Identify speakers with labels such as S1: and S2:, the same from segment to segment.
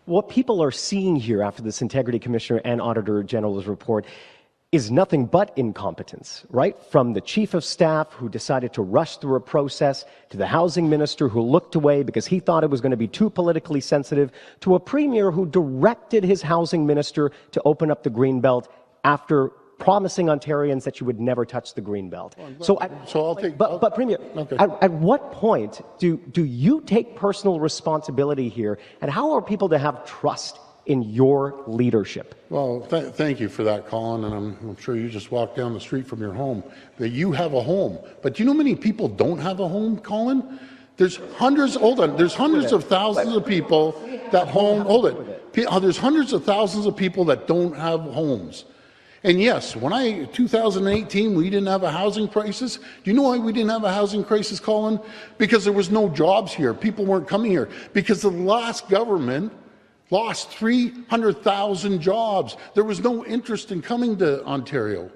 S1: What people are seeing here after this Integrity Commissioner and Auditor General's report is nothing but incompetence, right? From the Chief of Staff who decided to rush through a process, to the Housing Minister who looked away because he thought it was going to be too politically sensitive, to a Premier who directed his Housing Minister to open up the Greenbelt after promising Ontarians that you would never touch the Greenbelt. But Premier, okay. At what point do you take personal responsibility here, and how are people to have trust in your leadership?
S2: Well, thank you for that, Colin, and I'm sure you just walked down the street from your home, that you have a home. But do you know how many people don't have a home, Colin? There's hundreds, there's hundreds of thousands of people that there's hundreds of thousands of people that don't have homes. And yes, 2018, we didn't have a housing crisis. Do you know why we didn't have a housing crisis, Colin? Because there was no jobs here. People weren't coming here. Because the last government lost 300,000 jobs. There was no interest in coming to Ontario.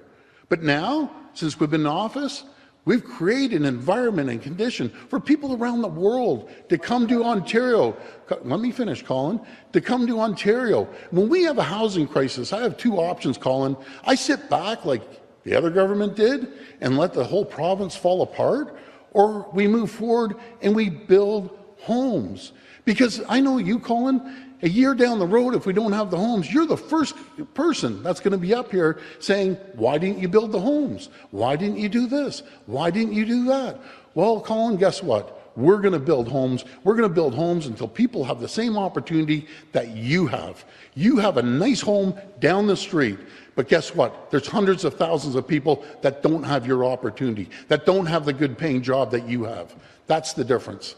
S2: But now, since we've been in office, we've created an environment and condition for people around the world to come to Ontario. Let me finish, Colin. To come to Ontario. When we have a housing crisis, I have two options, Colin. I sit back like the other government did and let the whole province fall apart, or we move forward and we build homes. Because I know you, Colin, a year down the road, if we don't have the homes, you're the first person that's going to be up here saying, why didn't you build the homes? Why didn't you do this? Why didn't you do that? Well, Colin, guess what? We're going to build homes. We're going to build homes until people have the same opportunity that you have. You have a nice home down the street. But guess what? There's hundreds of thousands of people that don't have your opportunity, that don't have the good paying job that you have. That's the difference.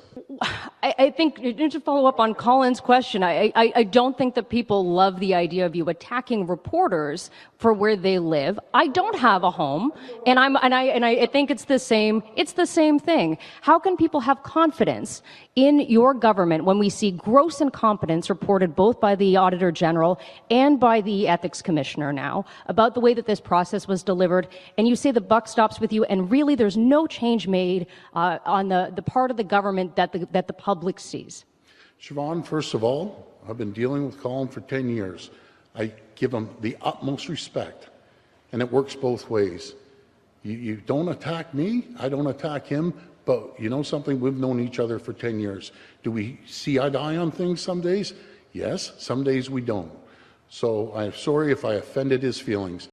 S3: I think, to follow up on Colin's question, I don't think that people love the idea of you attacking reporters for where they live. I don't have a home, and I think it's the same. It's the same thing. How can people have confidence in your government when we see gross incompetence reported both by the Auditor General and by the Ethics Commissioner now about the way that this process was delivered, and you say the buck stops with you, and really there's no change made on the part of the government that the public sees?
S2: Siobhan, first of all, I've been dealing with Colin for 10 years. I give him the utmost respect, and it works both ways. You don't attack me, I don't attack him, but you know something? We've known each other for 10 years. Do we see eye to eye on things some days? Yes, some days we don't. So I'm sorry if I offended his feelings.